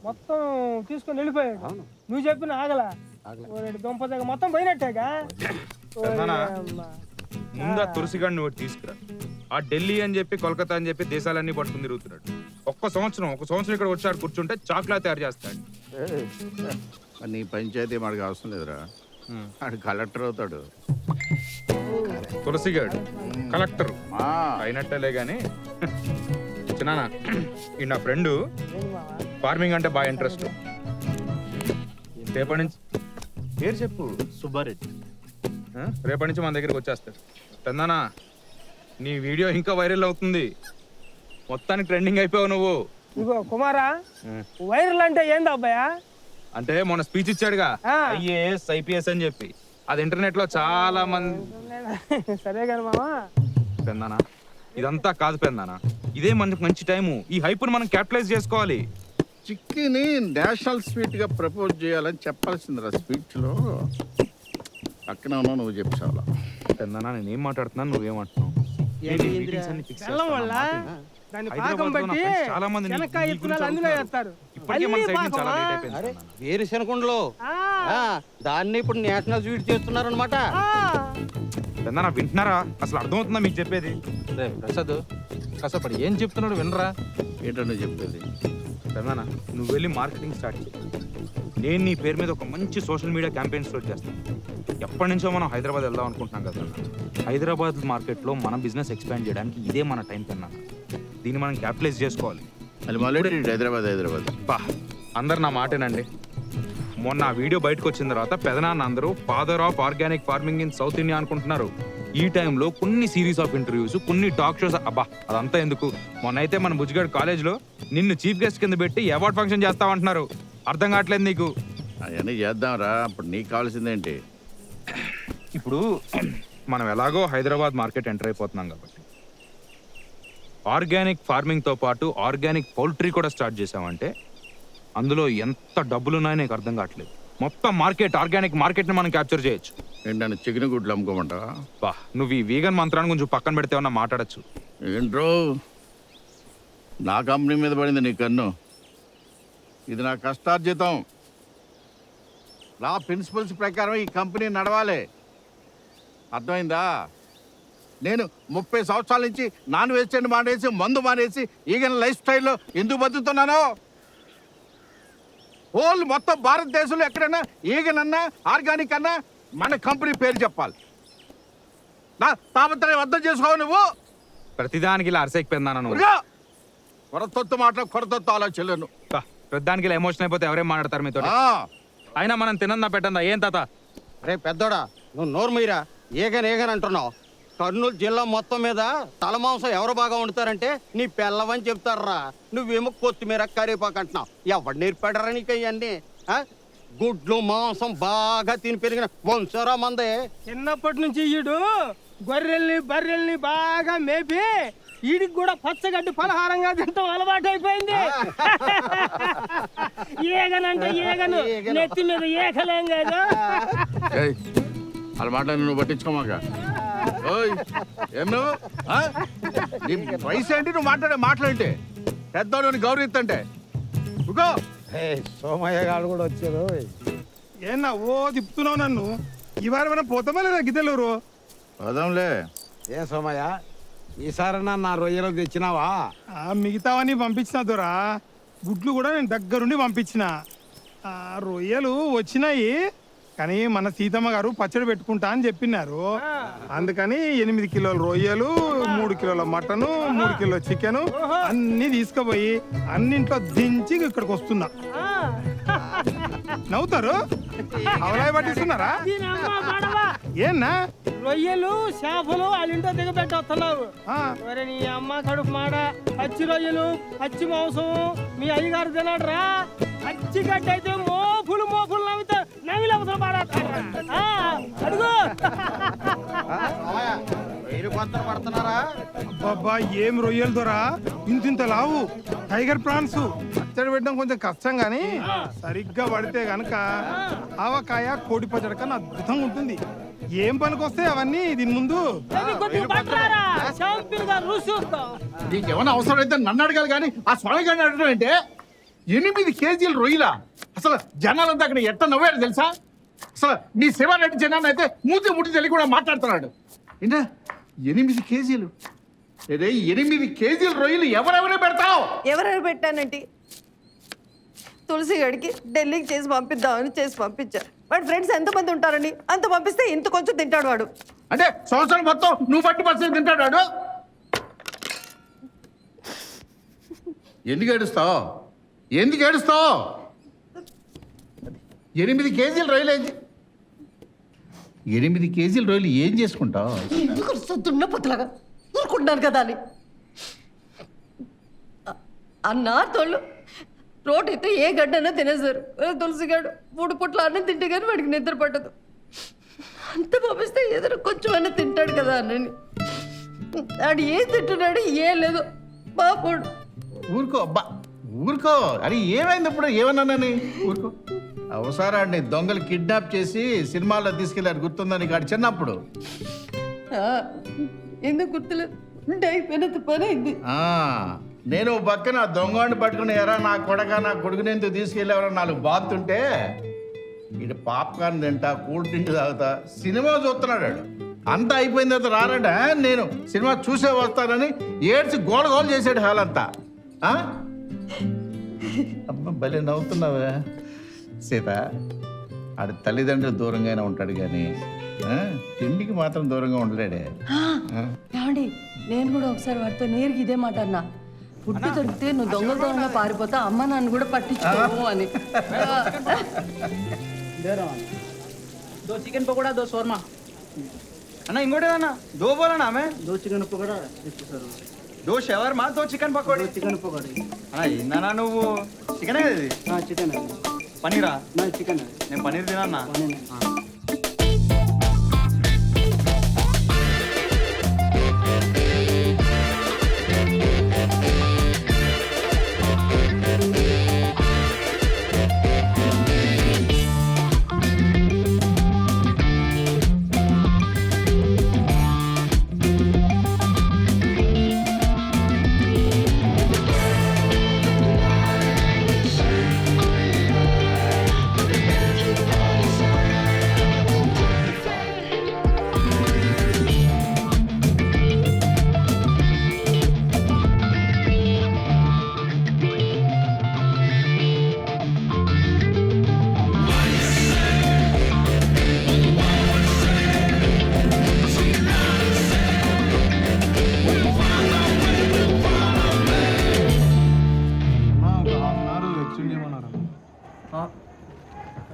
మొత్తం తీసుకొని వెళ్ళిపోయాడు. నువ్వు చెప్పిన ఆగల దుంపదగ మొత్తం పోయినట్టేగా. ముందు తులసిగాడిని ఒకటి తీసుకురా. ఆ ఢిల్లీ అని చెప్పి కోల్కతా అని చెప్పి దేశాలన్నీ పట్టుకుని తిరుగుతున్నాడు. ఒక సంవత్సరం ఇక్కడ వచ్చాడు కూర్చుంటే చాక్లెట్ తయారు చేస్తాడు. నీ పంచాయతీ మనకు అవసరం లేదురా, ఆడు కలెక్టర్ అవుతాడు. తులసిగాడు కలెక్టర్ అయినట్టేలే గాని చిన్న ఈ నా ఫ్రెండ్ ఫార్మింగ్ అంటే బాగా ఇంట్రెస్ట్. రేపటి నుంచి పేరు చెప్పు. సుబ్బారెడ్డి. రేపటి నుంచి మన దగ్గరికి వచ్చేస్తాడు. పెద్దనా నీ వీడియో ఇంకా వైరల్ అవుతుంది. మొత్తానికి ట్రెండింగ్ అయిపోయావు నువ్వు. ఇగో కుమారా, వైరల్ అంటే ఏంది అబ్బాయా? అంటే మొన్న స్పీచ్ ఇచ్చాడుగా ఐఏఎస్ ఐపీఎస్ అని చెప్పి, అది ఇంటర్నెట్ లో చాలా మంది. సరే కానీ మామా పెందానా ఇదంతా కాదు పెందానా, ఇదే మనకు మంచి టైము. ఈ హైప్ మనం క్యాపిటలైజ్ చేసుకోవాలి. చిక్కీని నేషనల్ స్వీట్ గా ప్రపోజ్ చేయాలని చెప్పాల్సిందిరా స్పీచ్ లో. పక్కన ఉన్నా నువ్వు చెప్పాలా? పెందానా నేనేం మాట్లాడుతున్నాను, నువ్వేమంటున్నావు? చాలా మంది వేరుశనగుండలో దాన్ని ఇప్పుడు నేషనల్ స్వీట్ చేస్తున్నారనమాట. వింటున్నారా? అసలు అర్థమవుతుందా మీకు చెప్పేది? ప్రసాద్ కష్టపడి ఏం చెప్తున్నాడు వినరా? ఏంటంటే చెప్పేది? పెద్దనా నువ్వు వెళ్ళి మార్కెటింగ్ స్టార్ట్ చేయి. నేను నీ పేరు మీద ఒక మంచి సోషల్ మీడియా క్యాంపెయిన్ స్టార్ట్ చేస్తాను. ఎప్పటి నుంచో మనం హైదరాబాద్ వెళ్దాం అనుకుంటున్నాం కదా. హైదరాబాద్ మార్కెట్లో మన బిజినెస్ ఎక్స్పాండ్ చేయడానికి ఇదే మన టైం కన్నా. దీన్ని మనం క్యాపిటలైజ్ చేసుకోవాలి. హైదరాబాద్ బా అందరు నా మాటేనండి. మొన్న ఆ వీడియో బయటకు వచ్చిన తర్వాత పెదనాన్న అందరూ father of organic farming in south India అనుకుంటున్నారు. ఈ టైంలో కొన్ని సిరీస్ ఆఫ్ ఇంటర్వ్యూస్, కొన్ని టాక్ షోస్. అబ్బా అదంతా ఎందుకు, మొన్న అయితే మన బుజ్జిగాడ్ కాలేజ్లో నిన్ను చీఫ్ గెస్ట్ కింద పెట్టి అవార్డ్ ఫంక్షన్ చేస్తామంటున్నారు. అర్థం కావట్లేదు నీకు? అవన్నీ చేద్దాంరా, అప్పుడు నీకు కావాల్సిందేంటి? ఇప్పుడు మనం ఎలాగో హైదరాబాద్ మార్కెట్ ఎంటర్ అయిపోతున్నాం కాబట్టి ఆర్గానిక్ ఫార్మింగ్తో పాటు ఆర్గానిక్ పౌల్ట్రీ కూడా స్టార్ట్ చేసామంటే అందులో ఎంత డబ్బులు ఉన్నాయో నీకు అర్థం కావట్లేదు. మొత్తం మార్కెట్, ఆర్గానిక్ మార్కెట్ని మనం క్యాప్చర్ చేయొచ్చు. ఏంటన్నా చికెన్ గుడ్లు అమ్ముకోమంటావా? బా నువ్వు ఈ వీగన్ మంత్రాన్ని కొంచెం పక్కన పెడితే ఉన్నా మాట్లాడచ్చు. ఏంట్రో నా కంపెనీ మీద పడింది నీ కన్ను. ఇది నా కష్టార్జితం. నా ప్రిన్సిపల్స్ ప్రకారం ఈ కంపెనీ నడవాలి. అర్థమైందా? నేను 30 సంవత్సరాల నుంచి నాన్ వెజిటేరియన్ మానేసి, మందు మానేసి ఈగన లైఫ్ స్టైల్లో ఎందుకు బతుకుతున్నాను? హోల్ మొత్తం భారతదేశంలో ఎక్కడైనా ఈగనన్నా ఆర్గానిక్ అన్నా మన కంపెనీ పేరు చెప్పాలి. నా తాపత్రయం అర్థం చేసుకోవు నువ్వు. ప్రతిదానికి ఇలా అరసేకపోయిందాను నువ్వు. కొరతొత్తు మాట, కొరతొత్తు ఆలోచనలు. ప్రతిదానికి ఇలా ఎమోషన్ అయిపోతే ఎవరేం మాట్లాడతారు మీతో? అయినా మనం తినందా పెట్టందా ఏం తాత? రే పెద్దోడా, నువ్వు నోరు మీరా ఏగన్ అంటున్నావు. కర్నూలు జిల్లా మొత్తం మీద తలమాంసం ఎవరు బాగా వండుతారంటే నీ పెళ్ళవని చెప్తారా. నువ్వేమో కొత్తిమీర కరివేపాకు అంటున్నావు. ఎవరు నేర్పాడరా నీకు అవన్నీ? గుడ్లు మాంసం బాగా తిని పెరిగిన వంశరా మందే. చిన్నప్పటి నుంచి ఈడు గొర్రెల్ని బర్రెల్ని బాగా మేపి ఈడికి కూడా పచ్చగడ్డి పలహారంగా తింటాం అలవాటు అయిపోయింది. ఏగనంటే ఏగను, నెత్తి మీద ఏకలేం కాదు. అలా మాట్లాడి నువ్వు పట్టించుకోమాక. ఏం నువ్వు నీ వయసు ఏంటి? నువ్వు మాట్లాడంటే పెద్దోడు గౌరవిస్తుంటే సోమయ్య గారు కూడా వచ్చారు. ఏనా ఓ తిప్పుతున్నావు నన్ను? ఈ వారం పోతామా లేదా గిద్దెలూరు? పోదాంలే. ఏ సోమయ్య ఈసారన్నా నా రొయ్యలు తెచ్చినావా? మిగతావన్నీ పంపించిన దొరా. గుడ్లు కూడా నేను దగ్గరుండి పంపించిన. రొయ్యలు వచ్చినాయి కానీ మన సీతమ్మ గారు పచ్చడి పెట్టుకుంటా అని చెప్పినారు. అందుకని 8 కిలోల రొయ్యలు, 3 కిలోల మటను, 3 కిలో చికెను అన్ని తీసుకుపోయి అన్నింట్లో దించి ఇక్కడికి వస్తున్నా. నవ్వుతారు? అవలాయి పట్టిస్తున్నారా? ఏన్నా రొయ్యలు చేపలు వాళ్ళ ఇంట్లో దిగబెట్టి వస్తున్నావు. నీ అమ్మ కడుపు మాడ. పచ్చి రొయ్యలు, పచ్చి మాంసం మీ అయ్యగారు తినడరా. పచ్చి గడ్డ అయితే మోపులు నవ్వుతా నవ్వులు అడుగు. అబ్బా ఏం రొయ్యలు దొరా, ఇంత లావు. టైగర్ ప్రాన్స్ పచ్చడి పెట్టడం కొంచెం కష్టం గాని సరిగ్గా పడితే గనక ఆవకాయ కోడి పచ్చడి కన్నా అద్భుతంగా ఉంటుంది. ఏం పనికొస్తాయి అవన్నీ దీని ముందు? నీకేమన్నా అవసరం అయితే నన్ను అడగాలి కానీ ఆ స్వామి గారిని అడగడం ఏంటే? 8 కేజీలు రొయ్యలా? అసలు జనాలంతా అక్కడ ఎట్ట నవ్వారు తెలుసా? అసలు నీ శివారెడ్డి జనాన్ని అయితే మూతి ముట్టి తెలియ కూడా మాట్లాడుతున్నాడు. ఏంటా 8 కేజీలు? అదే 8 కేజీలు రొయ్యలు ఎవరెవరే పెడతావు? ఎవరెవరు పెట్టానంటే తులసి గడికి ఢిల్లీకి చేసి పంపిద్దామని చేసి పంపించారు. వాడు ఫ్రెండ్స్ ఎంతమంది ఉంటారండి? అంత పంపిస్తే ఇంత కొంచెం తింటాడు వాడు. అంటే సంవత్సరం మొత్తం నువ్వు పట్టి పరిస్థితి తింటాడు వాడు. ఎందుకు ఏడుస్తావు? 8 కేజీల రొయ్యలు 8 కేజీల రొయ్యలు ఏం చేసుకుంటావు? ఎందుకు దున్న పొత్తులాగా ఊరుకుంటున్నాను కదా అని అన్న తోళ్ళు రోటీతో ఏ గడ్డైనా తినేశారు. తులసి గడు 3 పూట్ల అన్నం తింటే కానీ వాడికి నిద్ర పట్టదు. అంత పంపిస్తే ఏదైనా కొంచెం అన్న తింటాడు కదా అన్నని. వాడు ఏం తింటున్నాడు ఏం లేదు బాబుడు. ఊరుకో అబ్బా ఊరుకో. అరే ఏమైంది ఇప్పుడు? ఏమన్నానని ఊరుకో. అవసరాన్ని దొంగలు కిడ్నాప్ చేసి సినిమాల్లో తీసుకెళ్లారు, గుర్తుందా నీకు? ఆడు చిన్నప్పుడు. ఎందుకు గుర్తులేదు అంటే అయిపోయినంత పని అయింది. నేను పక్కన దొంగని పట్టుకుని ఎరా నా కొడుకుని ఎందుకు తీసుకెళ్ళేవరా 4 బాగుతుంటే ఇటు పాప్కార్న్ తింటా, కూల్ డ్రింక్ తాగుతా, సినిమా చూస్తున్నాడు వాడు. అంతా అయిపోయిన తర్వాత రారట, నేను సినిమా చూసే వస్తానని ఏడ్చి గోల చేసాడు హాల్ అంతా. అబ్బా భలే నవ్వుతున్నావా సీత? ఆడి తల్లిదండ్రులు దూరంగానే ఉంటాడు కానీ తిండికి మాత్రం దూరంగా ఉండలేడే. ఏమండి నేను కూడా ఒకసారి వాడితో నేరుగా ఇదే మాట అన్నా. ఫుడ్ దొరికితే నువ్వు దొంగతనంగా పారిపోతా, అమ్మ నన్ను కూడా పట్టించుకోవు అని. दो चिकन पकोड़ा 2 शोरमा అన్న. ఇంకోటి అన్న 2 बोला हमें 2 चिकन पकोड़ा 2 शवर्मा 2 चिकन पकोड़ी. चिकन पकोड़ी అన్న ఏందన్నా నువ్వు? చికెన్ ఇది? हाँ चिकन है పనీరా? ना चिकन है నేను పనీర్ తినన్నా. पनीर है।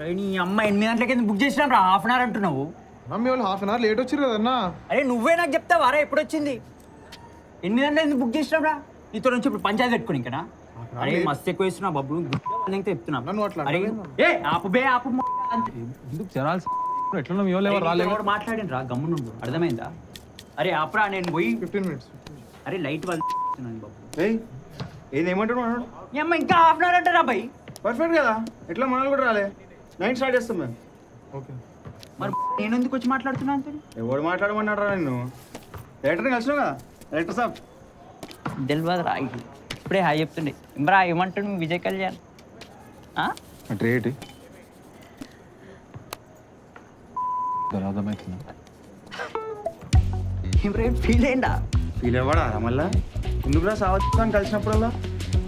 అరే నీ అమ్మ 8 గంటలకి బుక్ చేసినాం రా. హాఫ్ అన్ అవర్ అంటున్నావు. మమ్మీ వాళ్ళు హాఫ్ అన్ అవర్ లేట్ వచ్చారు కదన్నా. అరే నువ్వే నాకు చెప్తావా రా ఎప్పుడు వచ్చింది? 8 గంటలకి బుక్ చేసినాం రా. నీతో నుంచి ఇప్పుడు పంచాయతీ పెట్టుకుని ఇంకా. అరే మస్తు ఎక్కువ వేస్తున్నా బబ్బులు చెప్తున్నా. అరే ఏ ఆపు బే ఆపు ఎందుకు జనాలు ఎట్లా మీ వాళ్ళు ఎవరు రాలేదు? మాట్లాడిన రా గమ్మునుండు, అర్థమైందా? అరే ఆపరా నేను పోయి 15 minutes. అరే లైట్ వాళ్ళు బాబు. ఏది ఏమంటున్నాడు? ఈ అమ్మ ఇంకా హాఫ్ అన్ అవర్ అంటారా బై? పర్ఫెక్ట్ కదా, ఎట్లా మనల్ని కూడా రాలే. 9 స్టార్ట్ చేస్తాం మేము. ఓకే మరి నేను ఎందుకు వచ్చి మాట్లాడుతున్నా అంతే? ఎవడు మాట్లాడమన్నాడు రా నిన్ను? డైరెక్టర్ని కలిసినావు కదా డైరెక్టర్ సాబ్. తెలియదు రా. ఇప్పుడే హాయ్ చెప్తుండే. ఇమ్రా ఏమంటాడు మీ విజయ్ కళ్యాణ్? రేట్ అర్థమవుతుందా? ఇమ్రా ఫీల్ అయ్యిందా? ఫీల్ అవ్వడా మళ్ళా? ఎందుకు రా సావత్తాను కలిసినప్పుడల్లా?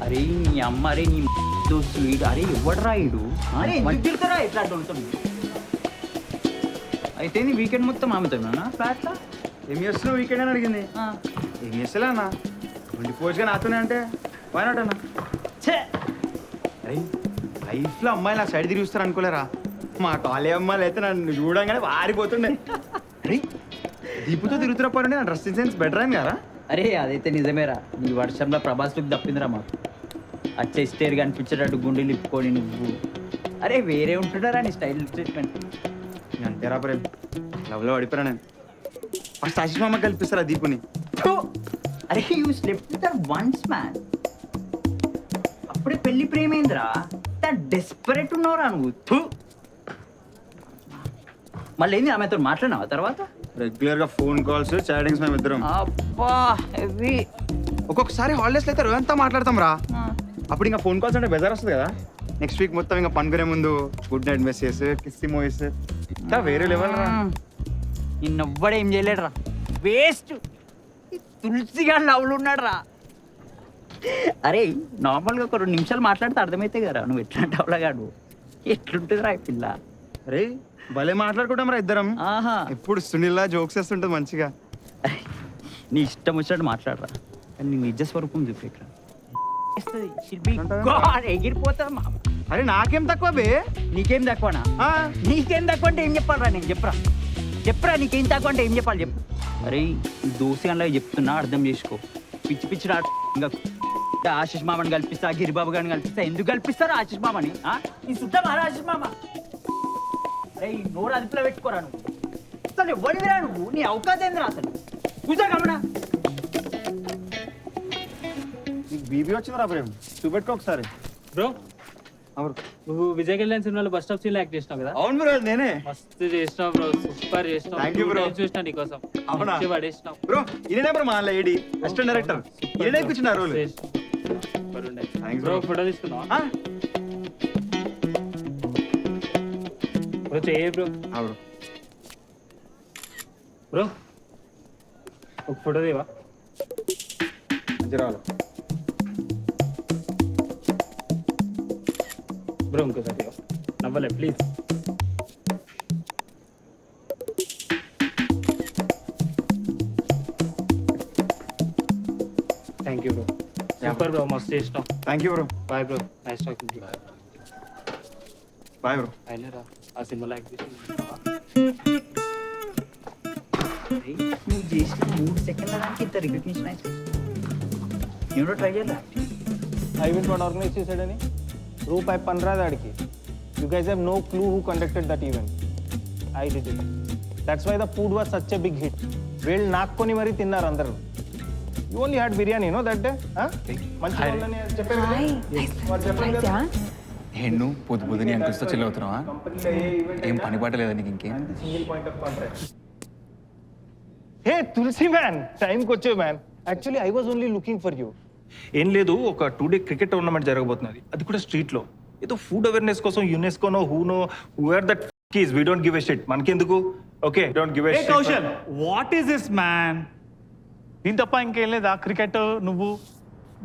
అరే నీ అమ్మ, అరే నీ దోస్తులు ఈడు. అరే ఎవడరా ఈడు? అరే ఎందుకు తిడతారా ఎట్లా ఉంటుంది? అయితే నీ వీకెండ్ మొత్తం ఆమెతోనా ఫ్లాట్లా? ఏం చేస్తున్నావు వీకెండ్ అని అడిగింది. ఏం చేస్తలే అన్న, 24 నాతోనే అంటే పోయినట్టు అన్న. ఛే అరే లైఫ్లో అమ్మాయిలు నా సైడ్ తిరిగి చూస్తారు అనుకోలేరా? మా కాలే అమ్మాయిలు అయితే నన్ను చూడంగానే వారిపోతుండే. అరే దీపుతో తిరుగుతున్నప్పుడు నా డ్రెస్సింగ్ సెన్స్ బెటర్ అయింది కదా? అరే అదైతే నిజమేరా. నీ వర్షంలో ప్రభాస్ లుక్ తప్పిందిరా మాకు. అచ్చే స్టేర్ కనిపించేటట్టు గుండెలు ఇప్పుకొని నువ్వు. అరే వేరే ఉంటున్నారా నీ స్టైల్ ట్రీట్మెంట్? అంతేరా ప్రేమ్, లవ్లో పడిపోరా నేను. ఫస్ట్ ఆశీష్ మామ కల్పిస్తారా దీపుని? అరే you split with her once man. అప్పుడే పెళ్లి ప్రేమేంద్రా? డెస్పరేట్ ఉన్నావురా నువ్వు. మళ్ళీ ఏంది ఆమెతో మాట్లాడినావా తర్వాత? రెగ్యులర్ గా ఫోన్ కాల్స్ చాటింగ్స్ మేము ఇద్దరం. అబ్బా హెవీ. ఒక్కొక్కసారి హాలిడేస్ అయితే రోజంతా మాట్లాడతాం రా. అప్పుడు ఇంకా ఫోన్ కాల్స్ అంటే బెజార్ వస్తుంది కదా. నెక్స్ట్ వీక్ మొత్తం ఇంకా పనుకునే ముందు గుడ్ నైట్ మెసేజెస్, కిస్సి మూవీస్, ఇంకా వేరే లెవెల్ రా. నిన్నెవ్వడు ఏం చేయలేడు రా, వేస్ట్. తులసిగా లవ్లు ఉన్నాడు రా. అరే నార్మల్గా ఒక 2 నిమిషాలు మాట్లాడితే అర్థమైతే కదా నువ్వు ఎట్లాంటి అవలగాడు, ఎట్లుంటుంది రా ఈ పిల్ల. అరే భలే మాట్లాడుకుంటాం రా ఇద్దరం. ఆహా, ఎప్పుడు సునీల్లా జోక్స్ వేస్తుంటుంది మంచిగా. నీ ఇష్టం వచ్చినట్టు మాట్లాడరా, కానీ నీ నిజ స్వరూపం చూపేకరా. ఎగిరిపోతా. అరే నాకేం తక్కువ బే. నీకేం తక్కువనా? నీకేం తక్కువ అంటే ఏం చెప్పాలరా? నేను చెప్పరా నీకేం తక్కువ అంటే ఏం చెప్పాలి చెప్పు. అరే ఈ దోశగా చెప్తున్నా, అర్థం చేసుకో. పిచ్చి పిచ్చి రా. ఇంకా ఆశిష్ మామని కల్పిస్తా, గిరిబాబు గారిని కల్పిస్తా. ఎందుకు కల్పిస్తారా ఆశిష్ మామని? నీ శుద్ధం ఆశిష్ మామ. అరే ఈ నోరు అదుపులో పెట్టుకోరా నువ్వు. అసలు ఎవరివిరా నువ్వు? నీ అవకాశం ఏందిరా అసలు? కూర్చో గమనా. నీకు బీబీ వచ్చిందిరా ప్రేమ్, చూపెట్టుకో ఒకసారి. బ్రో అవును నువ్వు విజయ్ కళ్యాణ్ సినిమాలో బస్ స్టాప్ సీన్ యాక్ట్ చేసినావు కదా? అవును బ్రో నేనే. మస్తు చేసినావు బ్రో, సూపర్ చేసినావు. Thank you, bro. చూసినా నీకోసం. అవునా? మంచిగా పడేసినావు. బ్రో ఇదే బ్రో మా లేడీ అసిస్టెంట్ డైరెక్టర్. ఇదే కూర్చున్నా రోల్. సూపర్ ఉండే. Thanks, bro bro. ఫోటో తీసుకున్నావా? బ్రో చేయ బ్రో. అవును బ్రో ఒక ఫోటో దేవా. జరాలు బ్రో ఇంకోసారి నవ్వలే please. Thank you bro, super bro, మస్తు చేసినావు. Thank you bro. Bye bro, nice talking to you. Bye bro. అయినరా ఆ సినిమాలో యాక్ట్ చేసి నువ్వు చేసిన 3 సెకండ్ల దానికి ఇంత రికగ్నిషన్ అయితే నేను ట్రై చేయాలి. ఈవెంట్ వాడు ఆర్గనైజ్ చేశాడని రూపాయి 15 దాడికి. You guys have no clue who conducted that event. I did it. That's why the food was such a big hit. వీళ్ళు నాక్కొని మరీ తిన్నారు అందరూ. You only had biryani no that day. మంచి వాళ్ళని చెప్పాను. నువ్వు పొద్దు పొద్దుని అనిపిస్తా చిల్ అవుతున్నావా? ఏం పని పాట లేదా నీకు ఇంకేం? హే తులసి మ్యాన్, టైంకి వచ్చావు man. Actually I was only looking for you. ఏం లేదు, ఒక 2 డే క్రికెట్ టోర్నమెంట్ జరగబోతున్నది, అది కూడా స్ట్రీట్లో. ఏదో ఫుడ్ అవేర్నెస్ కోసం యునెస్కోనో హూనో who are that keys we don't give a shit. మనకెందుకు? Okay don't give a shit. Kaushal, what is this man? దీని తప్ప ఇంకేం లేదా క్రికెట్? నువ్వు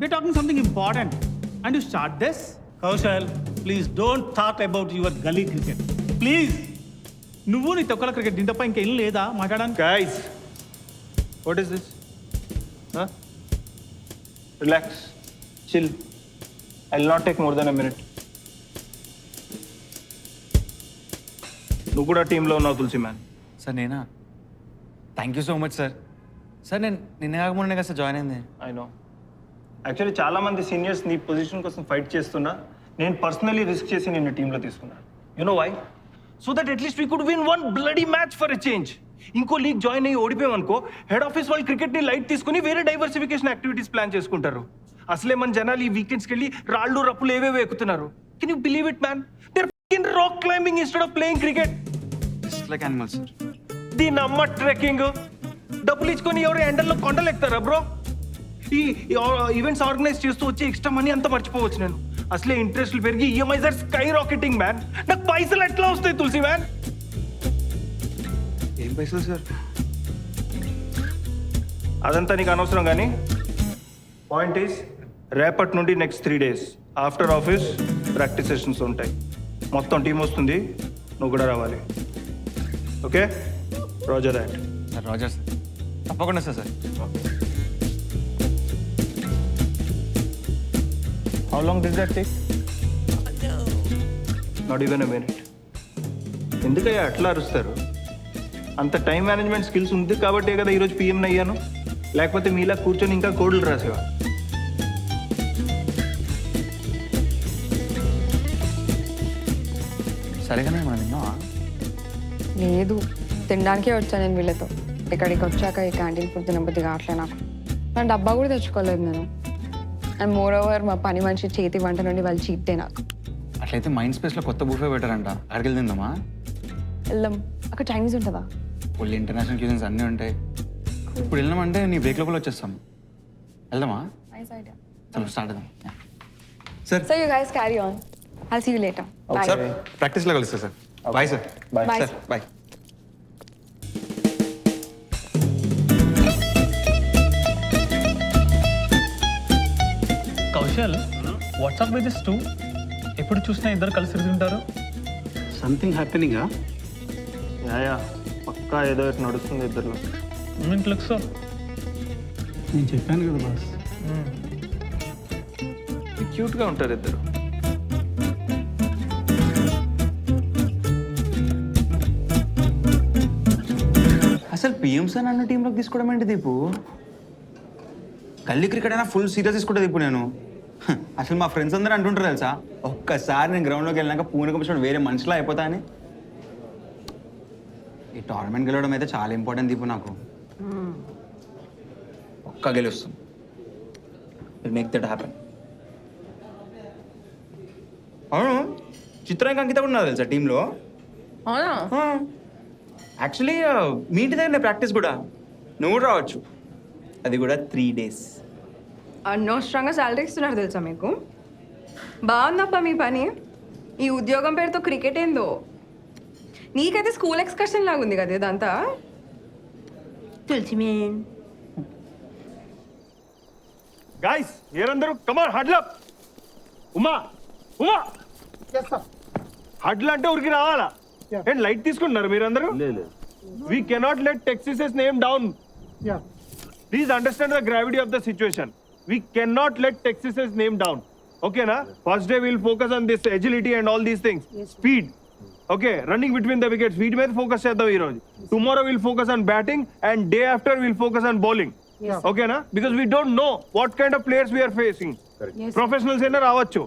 we talking something important and you start this. Kaushal please don't talk about your గలీ cricket please. నువ్వు నీ తొక్కల క్రికెట్, దీని తప్ప ఇంకేం లేదా మాట్లాడడానికి? Guys what is this? Relax, chill. I will not take more than a minute. నువ్వు కూడా టీంలో ఉన్నావు తులసి మ్యాన్. సార్ నేనా? Thank you so much sir. Sir నేను నిన్న కాకముందే కదా సార్ జాయిన్ అయింది. I know. యాక్చువల్లీ చాలా మంది సీనియర్స్ నీ పొజిషన్ కోసం ఫైట్ చేస్తున్నా, నేను పర్సనలీ రిస్క్ చేసి నిన్ను టీంలో తీసుకున్నాను. You know why? So that at least we could win 1 bloody match for a change. ఇంకో లీగ్ జాయిన్ అయ్యి ఓడిపోయామనుకో, హెడ్ ఆఫీస్ వాళ్ళు క్రికెట్ని లైట్ తీసుకుని వేరే డైవర్సిఫికేషన్ యాక్టివిటీస్ ప్లాన్ చేసుకుంటారు. అసలే మన జనాలు ఈ వీకెండ్స్కి వెళ్ళి రాళ్ళు రప్పులు ఏవేవో ఎక్కుతున్నారు. Can you believe it man? They are rock climbing instead of playing cricket. Just like animals sir. దీని అమ్మ ట్రెక్కింగ్. డబ్బులు ఇచ్చుకొని ఎవరు ఎండల్లో కొండలు ఎక్కుతారా బ్రో? ఈ ఈవెంట్స్ ఆర్గనైజ్ చేస్తూ వచ్చి ఎక్స్ట్రా మనీ అంతా మర్చిపోవచ్చు నేను. అసలే ఇంట్రెస్ట్లు పెరిగి EMIs are sky rocketing man. నాకు పైసలు ఎట్లా వస్తాయి తులసి మ్యాన్? ఏం పైసలు సార్? అదంతా నీకు అనవసరం కానీ పాయింట్ ఈస్, రేపటి నుండి next 3 days after office practice sessions ఉంటాయి. మొత్తం టీం వస్తుంది, నువ్వు కూడా రావాలి. Okay roger that. Sir roger sir, తప్పకుండా sir. Sir how long did that take? Not even a minute. ఎందుకయ్యా అట్లా అరుస్తారు? అంత టైం మేనేజ్మెంట్ స్కిల్స్ ఉంది కాబట్టే కదా ఈరోజు పిఎంని అయ్యాను. లేకపోతే మీలా కూర్చొని ఇంకా కోడ్లు రాసేవా? సరిగానే మనం విన్నావా? లేదు, తినడానికే వచ్చాను నేను వీళ్ళతో. ఇక్కడికి వచ్చాక ఈ క్యాంటీన్ ఫుడ్ తినబుద్ధి కావట్లే నాకు. నా డబ్బా కూడా తెచ్చుకోలేదు నేను. అండ్ మోర్ ఓవర్ మా పని మనిషి చేతి వంట నుండి వాళ్ళు చీట్టే నాకు. అట్లయితే మైండ్ స్పేస్లో కొత్త బుఫే పెట్టారంట, అక్కడికి వెళ్ళి తిందామా? వెళ్దాం. అక్కడ చైనీస్ ఉంటుందా? ఫుల్ ఇంటర్నేషనల్ క్యూజన్స్ అన్నీ ఉంటాయి. ఇప్పుడు వెళ్ళామంటే నీ బ్రేక్ లోపల వచ్చేస్తాం. వెళ్దామా? Nice idea. చలో స్టార్ట్ అవుదాం. Sir So you guys carry on. I'll see you later. Bye. Sir ప్రాక్టీస్లో కలుస్తా sir bye sir Bye. Bye. Sir bye. Kaushal what's up with this two ఎప్పుడు చూసినా ఇద్దరు కలిసి తింటారు. సంథింగ్ హ్యాపెనింగా? యా పక్కా ఏదో ఒకటి నడుస్తుంది ఇద్దరు. It looks so. నేను చెప్పాను కదా బాస్. క్యూట్గా ఉంటారు ఇద్దరు. అసలు పిఎం సార్ నన్ను టీంలోకి తీసుకోవడం ఏంటి దీపు? గల్లీ క్రికెట్ అయినా ఫుల్ సీరియస్ తీసుకుంటే దీపు నేను. అసలు మా ఫ్రెండ్స్ అందరూ అంటుంటారు తెలుసా, ఒక్కసారి నేను గ్రౌండ్లోకి వెళ్ళినాక పూనకం వచ్చిన వేరే మనిషిలా అయిపోతా అని. ఈ టోర్నమెంట్ గెలవడం అయితే చాలా ఇంపార్టెంట్ దీపు నాకు. ఒక్క గెలుస్తుంది, విల్ మేక్ దట్ హ్యాపెన్. అవును, చిత్రానికి అంకిత కూడా ఉన్నారు తెలుసా టీంలో. అవునా? యాక్చువల్లీ మీ ఇంటి దగ్గర ప్రాక్టీస్ కూడా, నువ్వు కూడా రావచ్చు. అది కూడా 3 days. అనవసరంగా శాలరీ ఇస్తున్నారు తెలుసా మీకు? బాగుందప్ప మీ పని. ఈ ఉద్యోగం పేరుతో క్రికెట్ ఏందో. నీకైతే స్కూల్ ఎక్స్కర్షన్ లాగా ఉంది కదా ఇదంతా. తులసి మేన్ గైస్ ఏరందరూ come on huddle up. Uma Uma huddle అంటే ఊరికి రావాలా? అండ్ లైట్ తీసుకుంటున్నారు మీరందరూ. We cannot let Techsys name down. Please understand the gravity of the situation. We cannot let Techsys name down. ఓకేనా? First day will focus on this agility and all these things. Speed, okay, running between the wickets, వీటి మీద focus చేద్దాం ఈ రోజు. Tomorrow will focus on batting and day after will focus on bowling. ఓకేనా? Because we don't know what kind of players we are facing. Professionals అయినా రావచ్చు,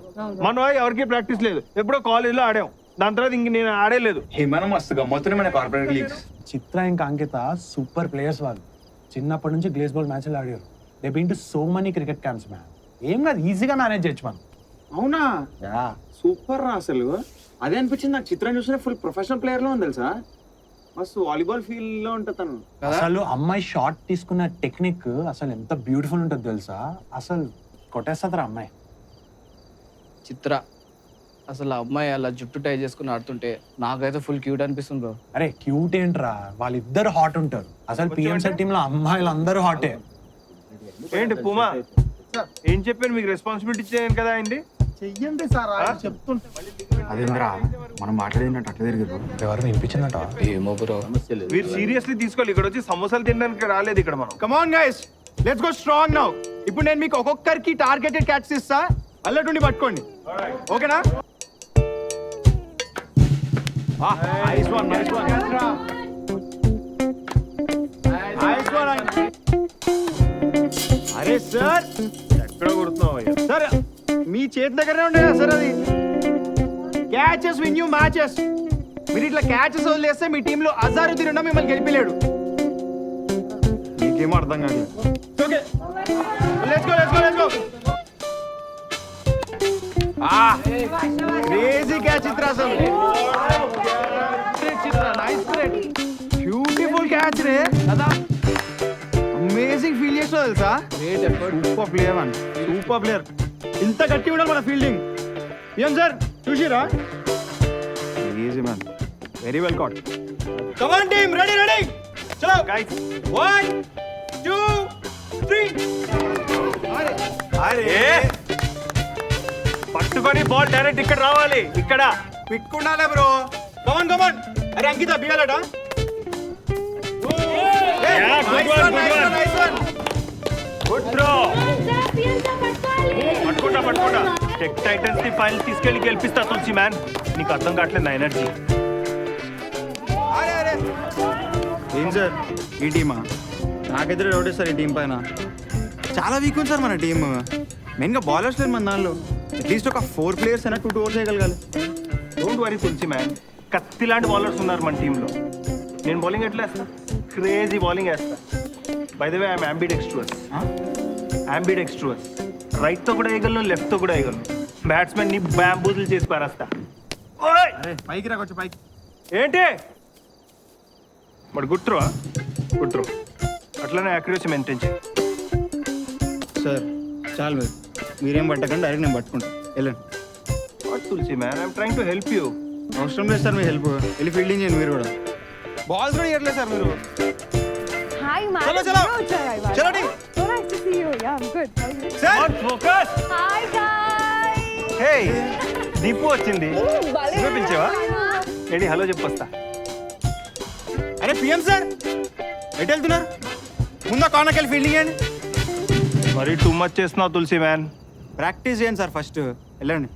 మన ఎవరికి ప్రాక్టీస్ లేదు. ఎప్పుడో కాలేజ్ లో ఆడాం, దాని తర్వాత ఇంక నేను ఆడేలేదు. మనం మస్తుగా మొత్తం మన కార్పొరేట్ లీగ్స్. చిత్ర ఇంకా అంకిత సూపర్ ప్లేయర్స్ వాళ్ళు. చిన్నప్పటి నుంచి గ్లేస్ బాల్ మ్యాచ్లు ఆడారు. They been to so many cricket camps man. ఏం కాదు, ఈజీగా మేనేజ్ చేయొచ్చు మనం. అవునా? సూపర్ రా అసలు. అదే అనిపించింది నాకు, చిత్రం చూసిన ఫుల్ ప్రొఫెషనల్ ప్లేయర్ లో ఉంది తెలుసా. మస్తు వాలీబాల్ ఫీల్డ్ లో ఉంటుంది తను. అసలు అమ్మాయి షాట్ తీసుకున్న టెక్నిక్ అసలు ఎంత బ్యూటిఫుల్ ఉంటుంది తెలుసా. అసలు కొట్టేస్తుందిరా అమ్మాయి. చిత్ర అసలు ఆ అమ్మాయి అలా జుట్టు టై చేసుకుని ఆడుతుంటే నాకైతే ఫుల్ క్యూట్ అనిపిస్తుంది బ్రో. అరే క్యూట్ ఏంట్రా, వాళ్ళిద్దరు హాట్ ఉంటారు. అసలు పిఎంసీ టీమ్ లో అమ్మాయిలు అందరూ హాటే. ఏంటి పుమా, ఏం చెప్పాను మీకు? రెస్పాన్సిబిలిటీ ఇచ్చాను కదా అండి. చెయ్యండి సార్ చెప్తుంటే. అదేంద్రా మనం మాట్లాడినట్టు అట్లా తిరిగి ఎవరు వినిపించిందట? ఏమో బ్రో, మీరు సీరియస్లీ తీసుకోవాలి. ఇక్కడ వచ్చి సమోసాలు తినడానికి రాలేదు ఇక్కడ మనం. Come on guys, let's go strong now. ఇప్పుడు నేను మీకు ఒక్కొక్కరికి టార్గెటెడ్ క్యాచ్ ఇస్తా, అల్లటుండి పట్టుకోండి. ఓకేనా? Nice one, nice one, nice one. అరే సార్, ఎక్కడ కొడుతున్నావు సార్ మీ చేతి దగ్గరనే ఉండేదా సార్ అది? Catches win you matches. మీరు ఇట్లా క్యాచెస్ వదిలేస్తే మీ టీంలో అజారుద్దీన్ ఉన్నా మిమ్మల్ని గెలిపిలేడు. మీకేమో అర్థం కాదు. Okay, let's go, let's go, let's go. Crazy catch Chitra, అసలు బ్యూటిఫుల్ క్యాచ్ రే కదా. అమేజింగ్ ఫీల్ చేసినా తెలుసా. Super player one, super player. ఇంత గట్టి ఉండాలి మన ఫీల్డింగ్. ఏం సార్ చూసిరా? Easy man, very well caught. Come on team, ready ready, చలో గైస్. 1 2 3. అరే పట్టుకొని బాల్ డైరెక్ట్ ఇక్కడ రావాలి. ఇక్కడ పిక్కుండాలే బ్రో. Come on come on. అరే అంకిత బిగాలట. Good throw. పట్టుకుంటా. టెక్ టైటన్స్ ని ఫైనల్ తీసుకెళ్లి గెలిపిస్తా తులసి మ్యాన్. నీకు అర్థం కావట్లేదు నా ఎనర్జీ. ఏం సార్ ఈ టీమా? నాకైతే డౌట్ సార్ ఈ టీం పైన. చాలా వీక్ ఉంది సార్ మన టీమ్. మెయిన్గా బౌలర్స్ లేరు మన దానిలో. అట్లీస్ట్ ఒక 4 players అయినా 2 overs చేయగలగాలి. డోంట్ వరీ తులసి మ్యాన్, కత్తి లాంటి బౌలర్స్ ఉన్నారు మన టీంలో. నేను బౌలింగ్ ఎట్లా వేస్తా? క్రేజీ బౌలింగ్ వేస్తా. By the way I'm ambidextrous. Right తో కూడా వేయగలను, లెఫ్ట్ తో కూడా వేయగలను. బ్యాట్స్మెన్ ని బ్యాంబూజులు చేసి పారేస్తా. పైకి రా, కొంచెం పైకి. ఏంటి మరి? గుడ్ త్రో అట్లనే యాక్యురసీ మెయింటైన్ చేయి. సార్ చాలు మీరేం పట్టకండి, డైరెక్ట్ నేను పట్టుకుంటాను. వెళ్ళండి. What Tulsi man, I'm trying to help you. అవసరం లేదు సార్ మీ హెల్ప్. వెళ్ళి ఫీల్డింగ్ చేయండి మీరు కూడా. బాల్స్ కూడా ఇవ్వట్లేదు సార్ మీరు. Hi, man. చలో చలో చలో tea. So nice to see you. Yeah, I'm good. How are you? Sir Focus. Hi, guys. Hey, Deepu వచ్చింది. భలే నువ్వే పిలిచావా? రెడీ హలో చెప్పొస్తా. అరే పిఎం సార్ ఎటు వెళ్తున్నారు? ముందు కార్నర్కి వెళ్ళి ఫీల్డింగ్ చేయండి. మరి టూ మచ్ చేస్తున్నావు తులసి మ్యాన్. ప్రాక్టీస్ చేయండి సార్ ఫస్ట్. వెళ్ళండి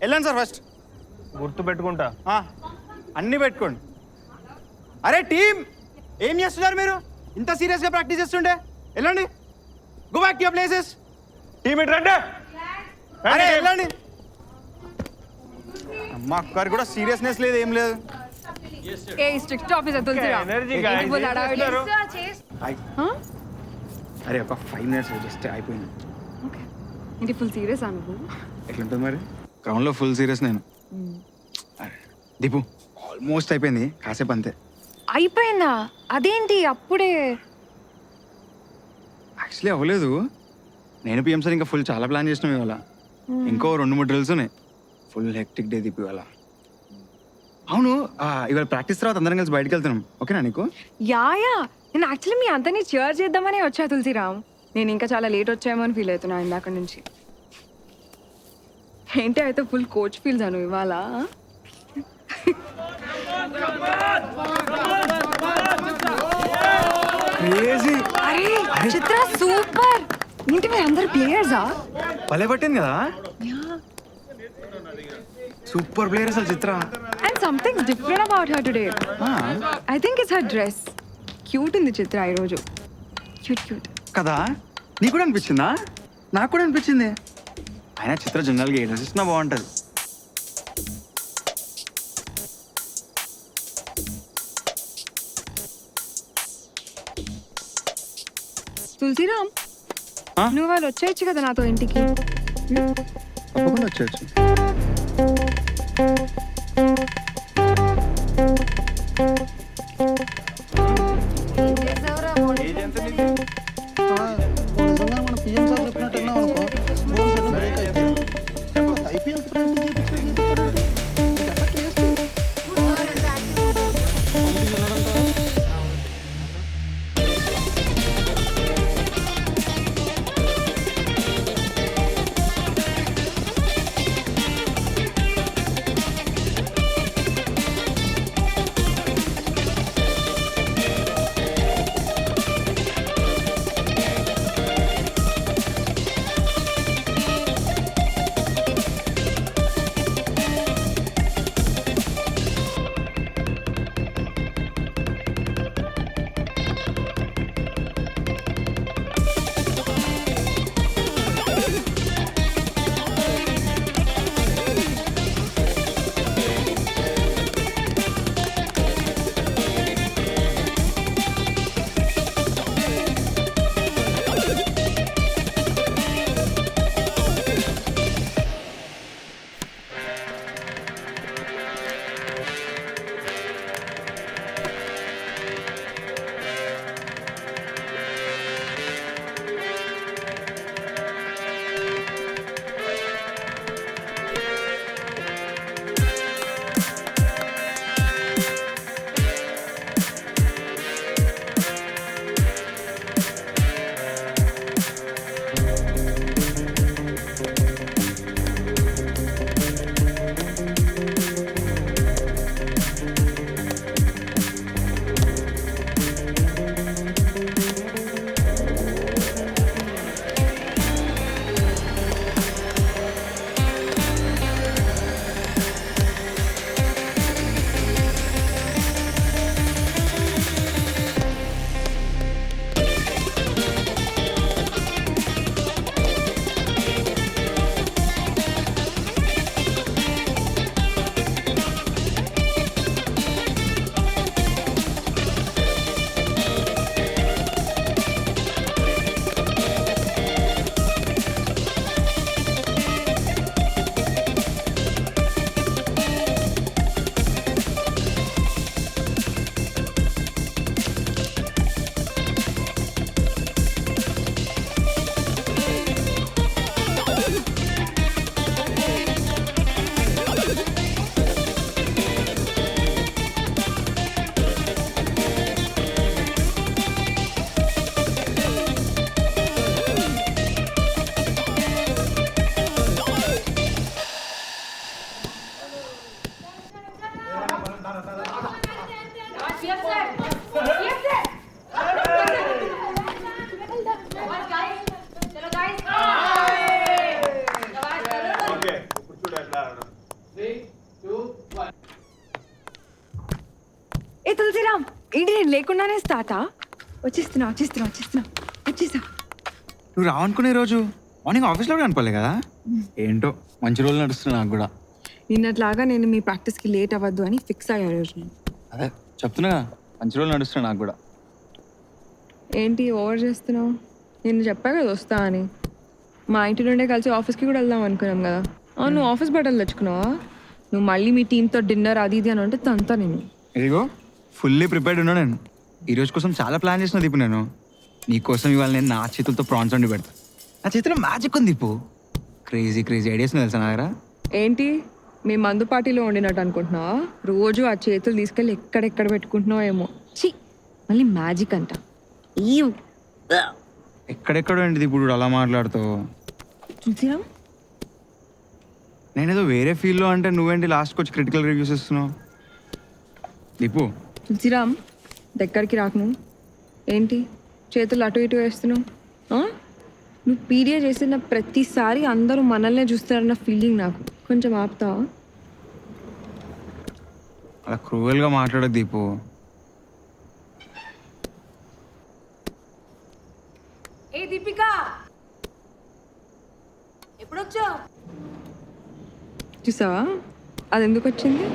వెళ్ళండి సార్ ఫస్ట్. గుర్తు పెట్టుకుంటా. అన్నీ పెట్టుకోండి. అరే టీం ఏం చేస్తున్నారు మీరు? ఇంత సీరియస్గా ప్రాక్టీస్ చేస్తుండే వెళ్ళండి. Go back to your places. Team it రండి. అరే వెళ్ళండి. అమ్మ అక్కడి కూడా సీరియస్నెస్ లేదు ఏం లేదు. Hey, strict officer Tulsira. Energy guys. People are out. అరే ఒక 5 minutes జస్ట్ అయిపోయింది. Okay. ఏంటి ఫుల్ సీరియస్ అనుకో? ఎట్లుంటుంది మరి? గ్రౌండ్లో ఫుల్ సీరియస్ నేను. అరే దీపు ఆల్మోస్ట్ అయిపోయింది, కాసేపు అంతే. అయిపోయిందా? అదేంటి అప్పుడే? యాక్చువల్లీ అవ్వలేదు. నేను పిఎం సార్ ఇంకా ఫుల్ చాలా ప్లాన్ చేసినాం ఇవాళ. ఇంకో 2-3 డ్రిల్స్ ఉన్నాయి. ఫుల్ హెక్టిక్ డే దీపు ఇవాళ. అవును ఇవాళ ప్రాక్టీస్ తర్వాత అందరం కలిసి బయటకు వెళ్తున్నాం, ఓకేనా నీకు? యా నేను యాక్చువల్లీ మీ అందరినీ చీర్ చేద్దామని వచ్చా తులసిరామ్. నేను ఇంకా చాలా లేట్ వచ్చాయేమో అని ఫీల్ అవుతున్నా ఇందాక నుంచి. ఏంటి అయితే ఫుల్ కోచ్ ఫీల్స్ అను ఇవాళ. అరే చిత్ర సూపర్. ఏంటి మీరు అందరు ప్లేయర్సా? భలే పట్టింది కదా, సూపర్ ప్లేయర్ అసలు Chitra. And something different about her today. I think it's her dress. Cute ఉంది చిత్ర ఈరోజు. క్యూట్ కదా, నీకు కూడా అనిపించిందా? నాకు కూడా అనిపించింది. అయినా చిత్ర జనరల్గా ఏ డ్రెస్ ఇచ్చినా బాగుంటుంది. తులసిరామ్, నువ్వు వాళ్ళు వచ్చేయచ్చు కదా నాతో ఇంటికి. తప్పకుండా వచ్చేయచ్చు. రాగానే స్టార్టా? వచ్చేస్తున్నా. నువ్వు రావనుకునే రోజు మార్నింగ్ ఆఫీస్లో కూడా అనుకోలే కదా. ఏంటో మంచి రోజులు నడుస్తున్నాయి నాకు కూడా. నిన్నట్లాగా నేను మీ ప్రాక్టీస్కి లేట్ అవ్వద్దు అని ఫిక్స్ అయ్యా రోజు నేను. అదే చెప్తున్నా కదా, మంచి రోజులు నడుస్తున్నాయి నాకు కూడా. ఏంటి ఓవర్ చేస్తున్నావు? నేను చెప్పా కదా వస్తా అని. మా ఇంటి నుండే కలిసి ఆఫీస్కి కూడా వెళ్దాం అనుకున్నాం కదా. నువ్వు ఆఫీస్ బట్టలు తెచ్చుకున్నావా? నువ్వు మళ్ళీ మీ టీంతో డిన్నర్ అది ఇది అని అంటే తంతా నేను. ఇదిగో ఫుల్లీ ప్రిపేర్డ్ ఉన్నా నేను. ఈ రోజు కోసం చాలా ప్లాన్ చేసిన దీపు నేను. నీకోసం ఇవాళ నేను నా చేతులతో ప్రాన్స్ వండి పెడతా. నా చేతిలో మ్యాజిక్ ఉంది దీపు. క్రేజీ ఐడియాస్ తెలుసా నా దగ్గర. ఏంటి మీ మందు పార్టీలో వండినట్టు అనుకుంటున్నావా? రోజు ఆ చేతులు తీసుకెళ్ళి ఎక్కడెక్కడ పెట్టుకుంటున్నావో ఏమో. ఛీ, మళ్ళీ మ్యాజిక్ అంట. ఎక్కడెక్కడ ఏంటి ఇప్పుడు అలా మాట్లాడుతావు? చూసిరా, నేనేదో వేరే ఫీల్డ్లో అంటే నువ్వేంటి లాస్ట్కి వచ్చి క్రిటికల్ రివ్యూస్ ఇస్తున్నావు దీపు? తులసిరామ్, దగ్గరికి రాకు. ఏంటి చేతులు అటు ఇటు వేస్తున్నావు? నువ్వు పీరియడ్ చేసిన ప్రతిసారి అందరూ మనల్నే చూస్తారన్న ఫీలింగ్ నాకు. కొంచెం ఆపుతావా? అలా క్రూయల్గా మాట్లాడదు దీపు. ఏ దీపిక, ఎప్పుడొచ్చావు? చూసావా అది ఎందుకు వచ్చింది?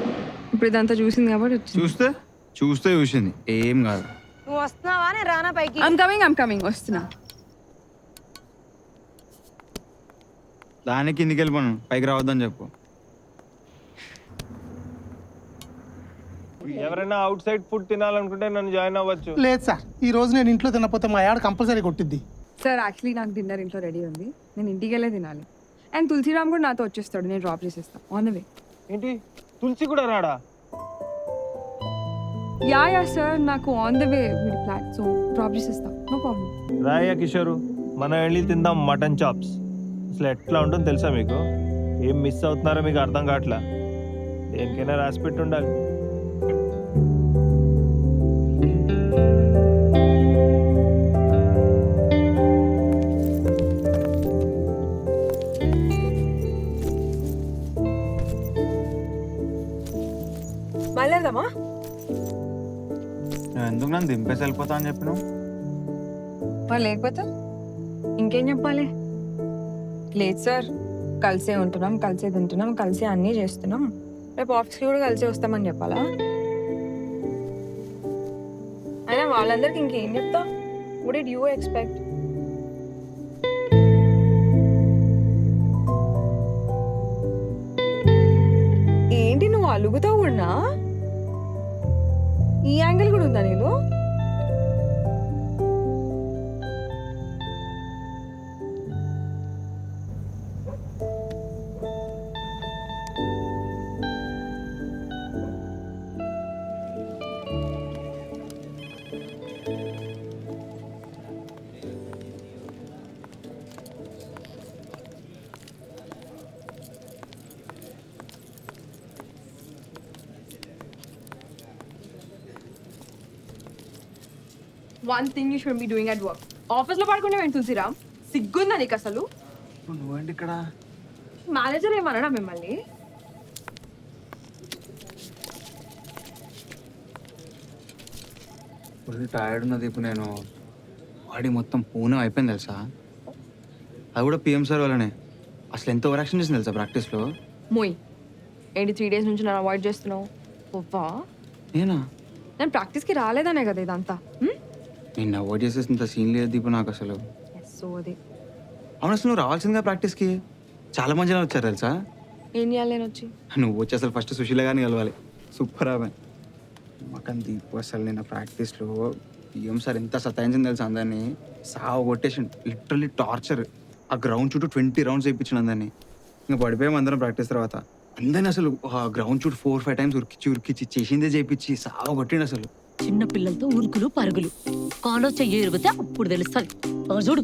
ఇప్పుడు ఇదంతా చూసింది కాబట్టి వచ్చింది. చూస్తే చూసింది, ఏం కాదు. నువ్వు వస్తున్నావా? నేను రానా పైకి? ఐమ్ కమింగ్ వస్తున్నా. దానికి కిందికి వెళ్ళిపోను, పైకి రావద్దని చెప్పు. ఎవరైనా అవుట్ సైడ్ ఫుడ్ తినాలనుకుంటే నన్ను జాయిన్ అవ్వచ్చు. లేదు సార్, ఈ రోజు నేను ఇంట్లో తినకపోతే మా యాడ్ కంపల్సరీ కొట్టిద్ది. సార్ యాక్చువల్లీ నాకు డిన్నర్ ఇంట్లో రెడీ ఉంది. నేను ఇంటికి వెళ్ళే తినాలి. అండ్ తులసిరామ్ కూడా నాతో వచ్చేస్తాడు. నేను డ్రాప్ చేసేస్తాను ఆన్ ద వే. ఏంటి, తులసి కూడా రాడా? యా సార్, నాకు ఆన్ ద వే వీడి ఫ్లాట్, సో డ్రాప్ చేసేస్తా, నో ప్రాబ్లం. రాయా కిషోరు, మనం వెళ్ళి తిందాం మటన్ చాప్స్. అసలు ఎట్లా ఉంటుంది తెలుసా మీకు? ఏం మిస్ అవుతున్నారో మీకు అర్థం కావట్లా. దేనికైనా రాసి పెట్టి ఉండాలి. బయలుదేరదామా? నువ్వు ఎందుకు నన్ను దింపేసి వెళ్ళిపోతా అని చెప్పినావు? మరి లేకపోతే ఇంకేం చెప్పాలి? లేదు సార్, కలిసే ఉంటున్నాం, కలిసే తింటున్నాం, కలిసే అన్నీ చేస్తున్నాం, రేపు ఆఫీస్కి కూడా కలిసే వస్తామని చెప్పాలా? అయినా వాళ్ళందరికి ఇంకేం చెప్తా? Would did you expect? ఏంటి నువ్వు అలుగుతావు కూడా? ఈ యాంగిల్ కూడా ఉందా నీలో? One thing you shouldn't be doing at work. ఆఫీస్లో పడుకుంటే ఏంటి తులసిరామ్? సిగ్గుందా నీకు అసలు? నువ్వేంటి ఇక్కడ? మేనేజర్ ఏమన్నాడా మిమ్మల్ని? ఫుల్ టైర్డ్ ఉన్నది ఇప్పుడు. నేను బాడీ మొత్తం పూనం అయిపోయింది తెలుసా. అది కూడా పిఎం సార్ వల్లనే. అసలు ఎంత ఓవర్ యాక్షన్ చేసింది తెలుసా ప్రాక్టీస్లో. మోయ్, ఏంటి 3 days నుంచి నన్ను అవాయిడ్ చేస్తున్నావు? ఓవా, నేనా? నేను ప్రాక్టీస్కి రాలేదనే కదా ఇదంతా. నేను అవాయిడ్ చేసేంత సీన్ లేదు దీపు నాకు అసలు. సో అది అవును, అసలు నువ్వు రావాల్సిందిగా ప్రాక్టీస్కి. చాలా మంది జనం వచ్చారు తెలుసా. ఏం చేయాలి నేను వచ్చి? నువ్వు వచ్చి అసలు ఫస్ట్ సుశీల గారిని కలవాలి. సూపర్ ఆమె మకన్ దీపు. అసలు నేను ప్రాక్టీస్లో పిఎం సార్ ఎంత సతాయించింది తెలుసా అందరినీ. సాగు కొట్టేసిండు, లిటరల్లీ టార్చర్. ఆ గ్రౌండ్ చుట్టూ 20 rounds వేయించిండు అందరినీ. ఇంకా పడిపోయాం అందరం ప్రాక్టీస్ తర్వాత. అందరినీ అసలు గ్రౌండ్ చుట్టూ 4-5 times ఉరికిచ్చి చేసిందే చేయించి సాగు కొట్టిండు అసలు. చిన్న పిల్లలతో ఉరుకులు పరుగులు, కాలో చెయ్యి ఇరిగితే అప్పుడు తెలుస్తుంది. చూడు,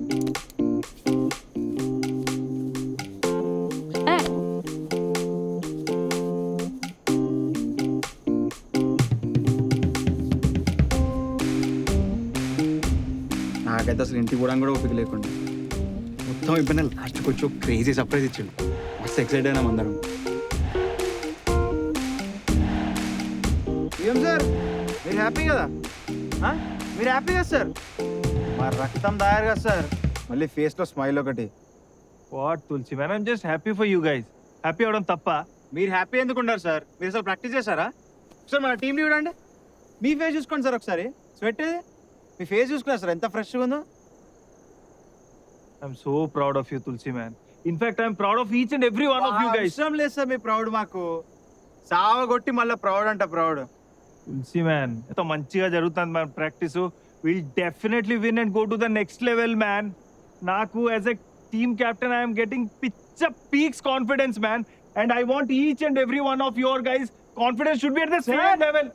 నాకైతే అసలు ఇంటికి పోవడానికి కూడా ఓపిక లేకుండా మొత్తం అయిపోయినా లాస్ట్కి వచ్చి ఒక క్రేజీ సర్ప్రైజ్ ఇచ్చాడు. మస్తు ఎక్సైట్ అయినాం అందరం. ఏం సార్, మీరు హ్యాపీ కదా? మీరు హ్యాపీ కదా సార్? మా రక్తం దాయారు కదా సార్, మళ్ళీ ఫేస్లో స్మైల్ ఒకటి. What Tulasi man, I'm just happy for you guys. Happy అవడం తప్ప? మీరు హ్యాపీ ఎందుకు ఉన్నారు సార్? మీరు అసలు ప్రాక్టీస్ చేశారా? సార్ మన టీంని చూడండి, మీ ఫేస్ చూసుకోండి సార్ ఒకసారి. స్వెట్ మీ ఫేస్ చూసుకున్నారు సార్, ఎంత ఫ్రెష్గా ఉందో. I'm so proud of you Tulasi man. In fact I'm proud of each and every one of you guys. ఇష్టం లేదు సార్ మీ ప్రౌడ్ మాకు. సావగొట్టి మళ్ళీ ప్రౌడ్ అంట ప్రౌడ్. తులసి మ్యాన్, ఎంతో మంచిగా జరుగుతుంది మన practice. Will definitely win and go to the next level man. నాకు as a team captain I'm getting పిచ్చ peaks confidence man. And I want each and every one of your guys confidence should be at the same level.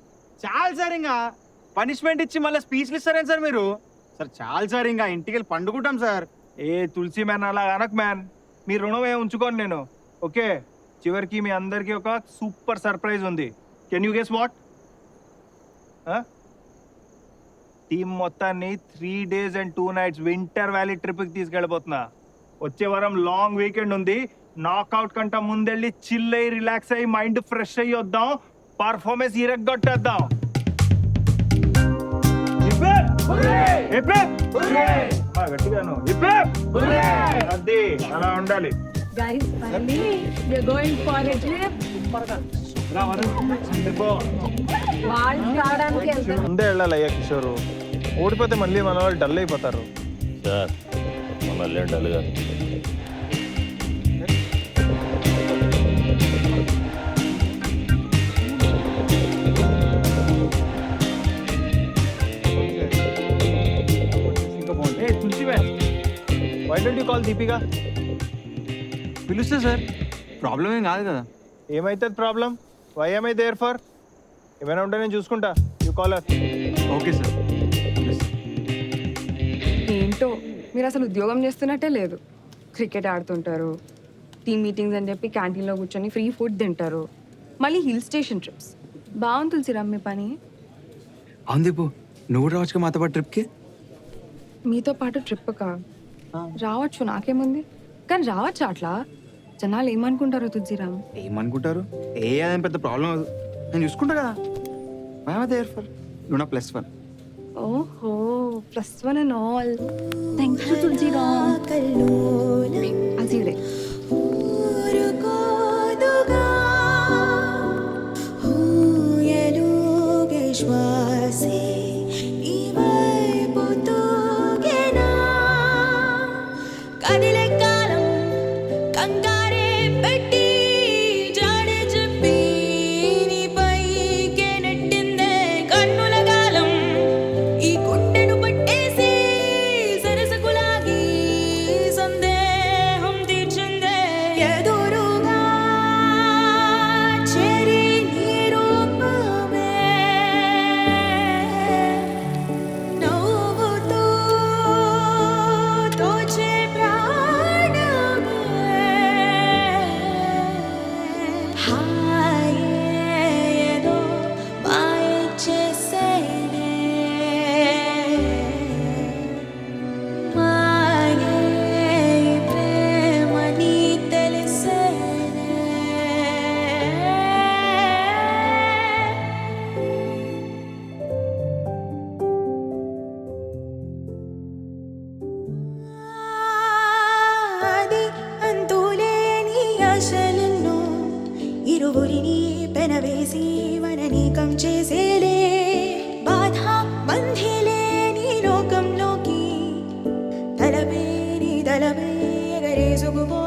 చాలు sir, ఇంకా punishment ఇచ్చి మళ్ళీ స్పీచ్లు ఇస్తారేం sir మీరు? Sir చాలు సార్, ఇంకా ఇంటికి వెళ్ళి పండుకుంటాం సార్. ఏ తులసి మ్యాన్, అలా అనక్ మ్యాన్. మీ రుణం ఉంచుకోండి నేను. ఓకే, చివరికి మీ అందరికీ ఒక సూపర్ సర్ప్రైజ్ ఉంది. Can you guess what? Team మొత్తాన్ని 3 days and 2 nights winter valley ట్రిప్కి తీసుకెళ్ళిపోతున్నా. వచ్చే వారం లాంగ్ వీకెండ్ ఉంది. నాకౌట్ కంట ముందెళ్ళి చిల్ అయ్యి రిలాక్స్ అయ్యి మైండ్ ఫ్రెష్ అయ్యి వద్దాం. పర్ఫార్మెన్స్ ఇరగ్గొట్టేద్దాం. గట్టిగాను అది అలా ఉండాలి. Guys, finally, we are going for a trip. వాళ్ళు రావడానికి వెళ్తారు. ముందే వెళ్ళాలి అయ్యా కిషోరు. ఓడిపోతే మళ్ళీ మన వాళ్ళు డల్ అయిపోతారు. సార్ మళ్ళీ డల్గా why don't you call Deepika? పిలుస్తే సార్ ప్రాబ్లం ఏం కాదు కదా. ఏమైతుంది problem? Why am I there for? ఏమైనా ఉంటే నేను చూసుకుంటా. You call her. Okay sir. ఏంటో మీరు అసలు ఉద్యోగం చేస్తున్నట్టే లేదు. క్రికెట్ ఆడుతుంటారు, టీమ్ మీటింగ్స్ అని చెప్పి క్యాంటీన్లో కూర్చొని ఫ్రీ ఫుడ్ తింటారు, మళ్ళీ హిల్ స్టేషన్ ట్రిప్స్. బాగుంది తులసిరామ్ మీ పని. అవును దీపు, నువ్వు కూడా రావచ్చు మాతో పాటు ట్రిప్కి. మీతో పాటు ట్రిప్ కా రావచ్చు, నాకేముంది. కానీ రావచ్చు అట్లా. జనాలు ఏమనుకుంటారో తులసిరామ్. ఏమనుకుంటారు? అదేం పెద్ద ప్రాబ్లం అది, నేను చూసుకుంటా కదా. దేర్ ఫర్ నువ్వు నా +1. ఓహో, +1 and all. Thank you Tulsiram. I'll see you there. ఇరువురిని పెనవేసి మననీకం చేసేలే బాధ బంధిలేని లోకంలోకి తలపే నీ తలపే ఎగరేసుకుపో